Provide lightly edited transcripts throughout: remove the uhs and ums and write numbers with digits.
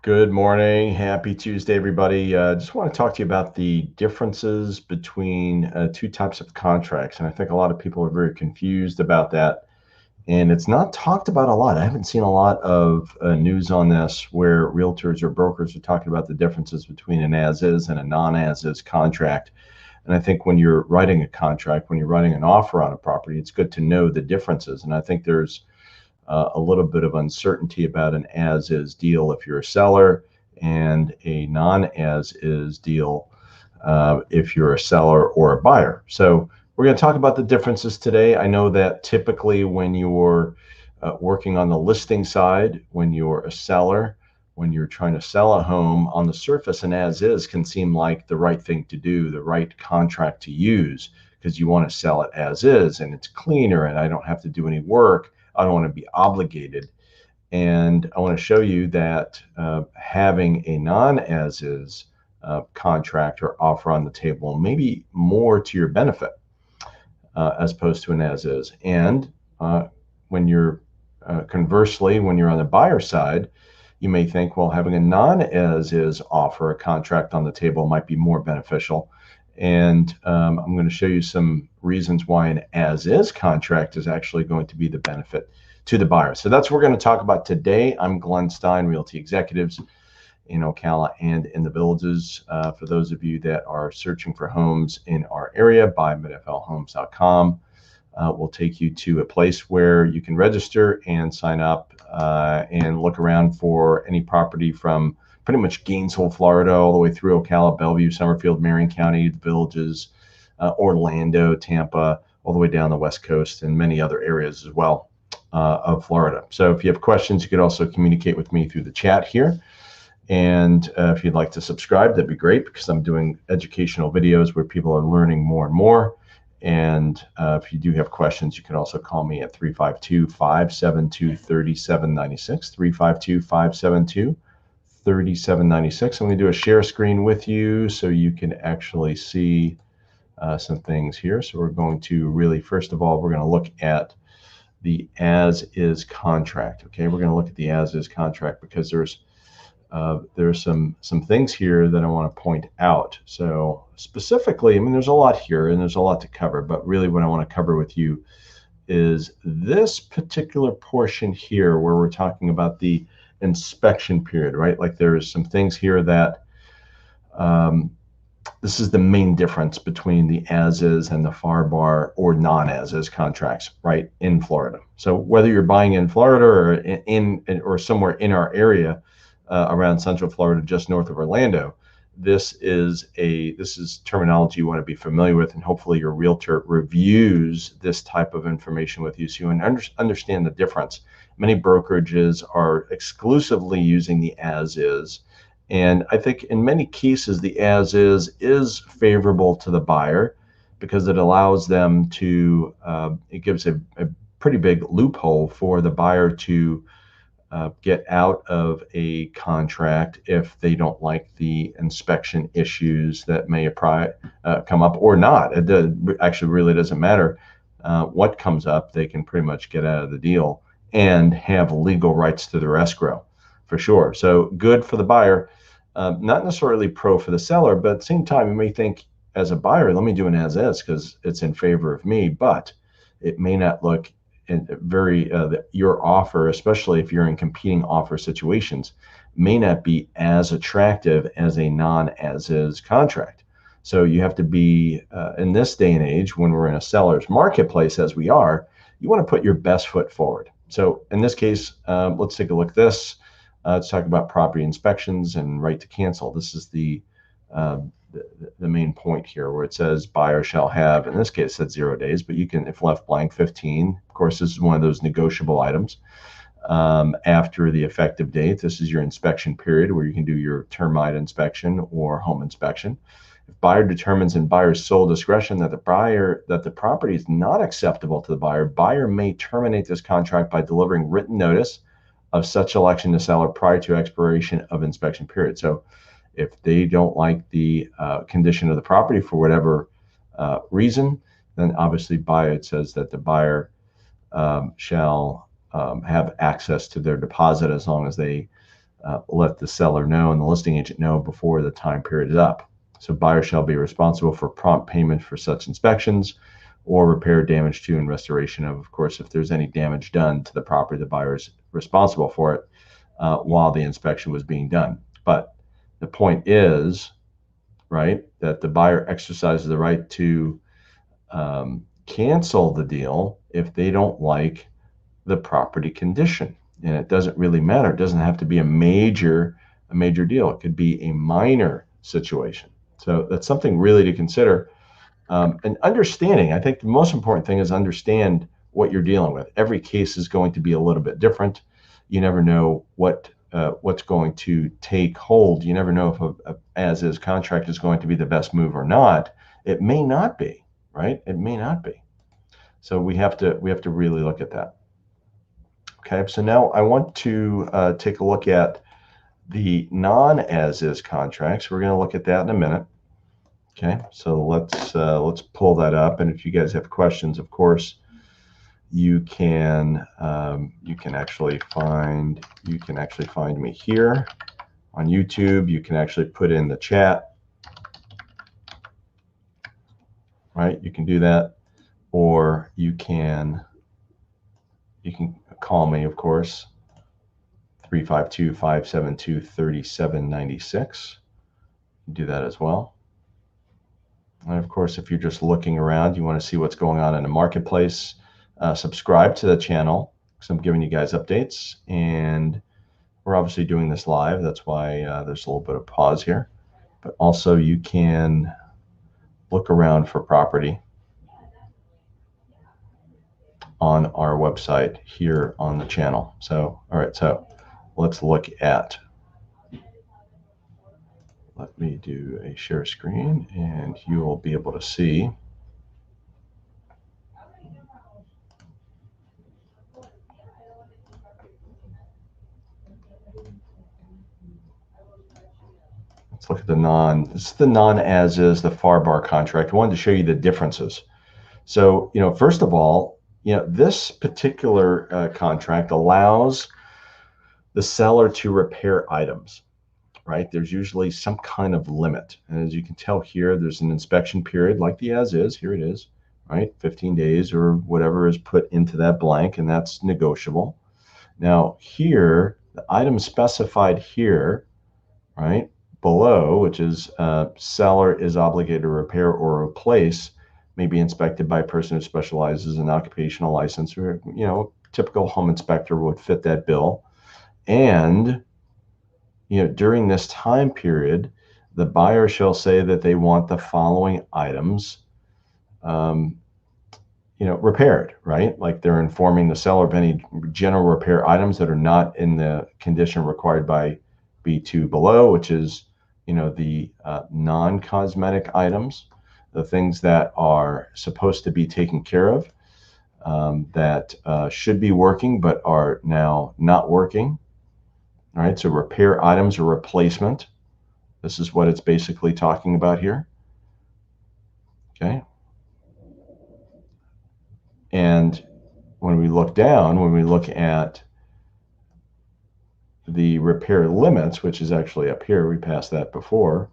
Good morning. Happy Tuesday, everybody. Just want to talk to you about the differences between two types of contracts. And I think a lot of people are very confused about that. And it's not talked about a lot. I haven't seen a lot of news on this where realtors or brokers are talking about the differences between an as-is and a non-as-is contract. And I think when you're writing a contract, when you're writing an offer on a property, it's good to know the differences. And I think there's a little bit of uncertainty about an as-is deal if you're a seller, and a non-as-is deal if you're a seller or a buyer. So we're going to talk about the differences today. I know that typically when you're working on the listing side, when you're a seller, when you're trying to sell a home, on the surface, an as-is can seem like the right thing to do, the right contract to use, because you want to sell it as is, and it's cleaner, and I don't have to do any work. I don't want to be obligated. And I want to show you that having a non-as-is contract or offer on the table may be more to your benefit as opposed to an as-is. And when you're conversely, when you're on the buyer side, you may think, well, having a non-as-is offer, a contract on the table might be more beneficial. And I'm going to show you some reasons why an as-is contract is actually going to be the benefit to the buyer. So that's what we're going to talk about today. I'm Glenn Stein, Realty Executives in Ocala and in the Villages. For those of you that are searching for homes in our area, buymidflhomes.com. We'll take you to a place where you can register and sign up and look around for any property from pretty much Gainesville, Florida, all the way through Ocala, Bellevue, Summerfield, Marion County, the Villages, Orlando, Tampa, all the way down the West Coast, and many other areas as well of Florida. So if you have questions, you could also communicate with me through the chat here. And if you'd like to subscribe, that'd be great, because I'm doing educational videos where people are learning more and more. And if you do have questions, you can also call me at 352-572-3796, 352-572-3796. I'm going to do a share screen with you so you can actually see some things here. So we're going to really, first of all, we're going to look at the as-is contract. Okay, we're going to look at the as-is contract because there's some things here that I want to point out. So specifically, I mean, there's a lot here and there's a lot to cover, but really what I want to cover with you is this particular portion here where we're talking about the inspection period, right? Like there's some things here that this is the main difference between the as-is and the FARBAR or non-as-is contracts, right, in Florida. So whether you're buying in Florida or or somewhere in our area, around Central Florida, just north of Orlando, this is terminology you want to be familiar with, and hopefully your realtor reviews this type of information with you so you understand the difference. Many brokerages are exclusively using the as-is, and I think in many cases the as-is favorable to the buyer because it allows them to, it gives a pretty big loophole for the buyer to get out of a contract if they don't like the inspection issues that may come up or not. It actually really doesn't matter what comes up. They can pretty much get out of the deal and have legal rights to their escrow for sure. So good for the buyer, not necessarily pro for the seller, but at the same time, you may think as a buyer, let me do an as-is because it's in favor of me, but it may not look and your offer, especially if you're in competing offer situations, may not be as attractive as a non-as-is contract. So you have to be, in this day and age, when we're in a seller's marketplace as we are, you want to put your best foot forward. So in this case, let's take a look at this. Let's talk about property inspections and right to cancel. This is the main point here where it says buyer shall have, in this case, it said 0 days, but you can, if left blank, 15. Of course, this is one of those negotiable items. After the effective date, this is your inspection period where you can do your termite inspection or home inspection. If buyer determines in buyer's sole discretion that the property is not acceptable to the buyer may terminate this contract by delivering written notice of such election to seller prior to expiration of inspection period. So if they don't like the condition of the property for whatever reason, then obviously it says that the buyer shall have access to their deposit as long as they let the seller know and the listing agent know before the time period is up. So buyer shall be responsible for prompt payment for such inspections or repair, damage to, and restoration of course, if there's any damage done to the property, the buyer is responsible for it while the inspection was being done. But the point is, right, that the buyer exercises the right to cancel the deal if they don't like the property condition. And it doesn't really matter. It doesn't have to be a major deal. It could be a minor situation. So that's something really to consider. And understanding, I think the most important thing is understand what you're dealing with. Every case is going to be a little bit different. You never know what's going to take hold. You never know if a as-is contract is going to be the best move or not. It may not be, right? It may not be. So we have to really look at that. Okay, so now I want to take a look at the non-as-is contracts. We're going to look at that in a minute. Okay, so let's pull that up. And if you guys have questions, of course, you can actually find me here on YouTube. You can actually put in the chat, right? You can do that, or you can call me, of course, 352-572-3796. Do that as well. And of course, if you're just looking around, you want to see what's going on in the marketplace, subscribe to the channel because I'm giving you guys updates. And we're obviously doing this live. That's why there's a little bit of pause here. But also you can look around for property on our website here on the channel. So, all right, so let's look at, let me do a share screen and you will be able to see. Let's look at this is the non-as-is, the FARBAR contract. I wanted to show you the differences. So, first of all, this particular contract allows the seller to repair items, right? There's usually some kind of limit. And as you can tell here, there's an inspection period like the as-is. Here it is, right? 15 days or whatever is put into that blank, and that's negotiable. Now here, the item specified here, right, below, which is seller is obligated to repair or replace, may be inspected by a person who specializes in occupational license, or typical home inspector would fit that bill. And during this time period, the buyer shall say that they want the following items repaired, right? Like they're informing the seller of any general repair items that are not in the condition required by B2 below, which is the non-cosmetic items, the things that are supposed to be taken care of, that should be working but are now not working. All right, so repair items or replacement. This is what it's basically talking about here. Okay. And when we look down, when we look at the repair limits, which is actually up here, we passed that before.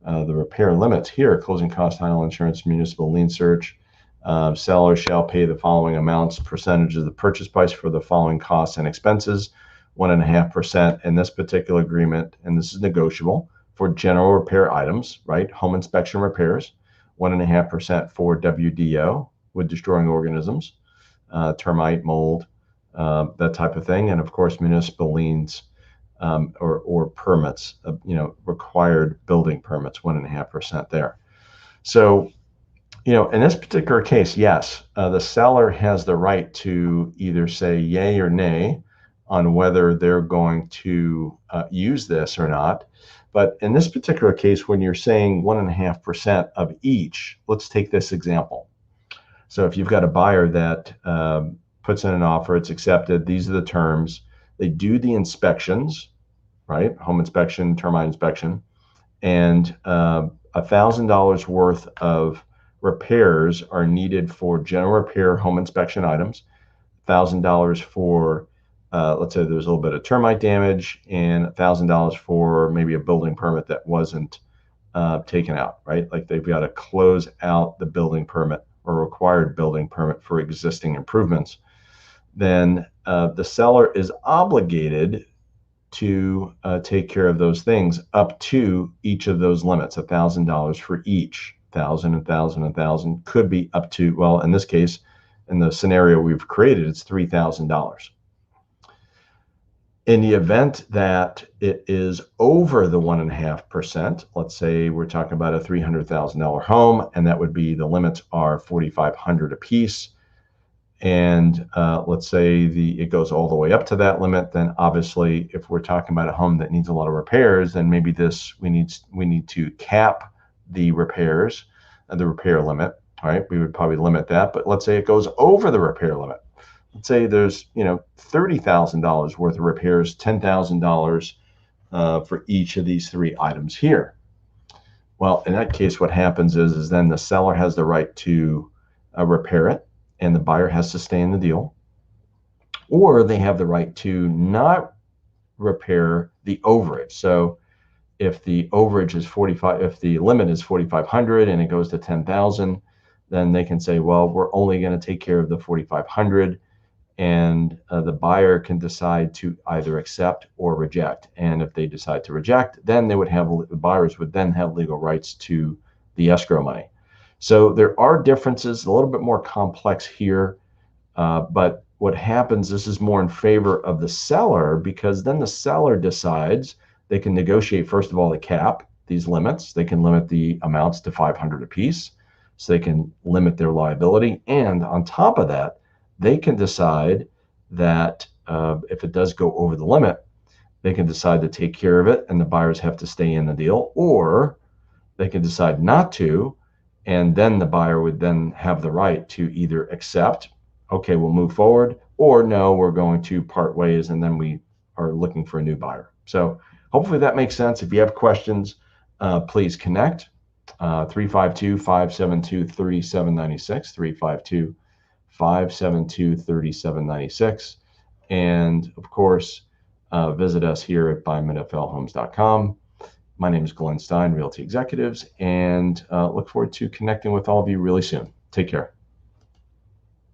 The repair limits here: closing cost, title insurance, municipal lien search. Seller shall pay the following amounts, percentage of the purchase price for the following costs and expenses, 1.5% in this particular agreement, and this is negotiable for general repair items, right? Home inspection repairs, 1.5% for WDO, wood destroying organisms, termite, mold, that type of thing, and of course municipal liens or permits, required building permits, 1.5% there. So, in this particular case, yes, the seller has the right to either say yay or nay on whether they're going to use this or not. But in this particular case, when you're saying 1.5% of each, let's take this example. So if you've got a buyer that puts in an offer, it's accepted, these are the terms, they do the inspections, right? Home inspection, termite inspection, and $1,000 worth of repairs are needed for general repair home inspection items, $1,000 for let's say there's a little bit of termite damage and $1,000 for maybe a building permit that wasn't taken out, right? Like they've got to close out the building permit or required building permit for existing improvements. Then the seller is obligated to take care of those things up to each of those limits, $1,000 for each. 1,000, 1,000, 1,000 could be up to, well, in this case, in the scenario we've created, it's $3,000. In the event that it is over the 1.5%, let's say we're talking about a $300,000 home, and that would be the limits are $4,500 a piece. And let's say it goes all the way up to that limit, then obviously if we're talking about a home that needs a lot of repairs, then maybe we need to cap the repairs, the repair limit, right? We would probably limit that, but let's say it goes over the repair limit. Let's say there's $30,000 worth of repairs, $10,000 for each of these three items here. Well, in that case, what happens is then the seller has the right to repair it, and the buyer has to stay in the deal, or they have the right to not repair the overage. So if the overage is 45, if the limit is 4,500 and it goes to 10,000, then they can say, well, we're only going to take care of the 4,500, and the buyer can decide to either accept or reject. And if they decide to reject, then the buyers would then have legal rights to the escrow money. So there are differences, a little bit more complex here, but what happens, this is more in favor of the seller, because then the seller decides they can negotiate, first of all, the cap, these limits. They can limit the amounts to 500 apiece, so they can limit their liability. And on top of that, they can decide that if it does go over the limit, they can decide to take care of it and the buyers have to stay in the deal, or they can decide not to, and then the buyer would then have the right to either accept, okay, we'll move forward, or no, we're going to part ways, and then we are looking for a new buyer. So hopefully that makes sense. If you have questions, please connect. 352-572-3796, 352-572-3796. And of course, visit us here at buyminflhomes.com. My name is Glenn Stein, Realty Executives, and look forward to connecting with all of you really soon. Take care.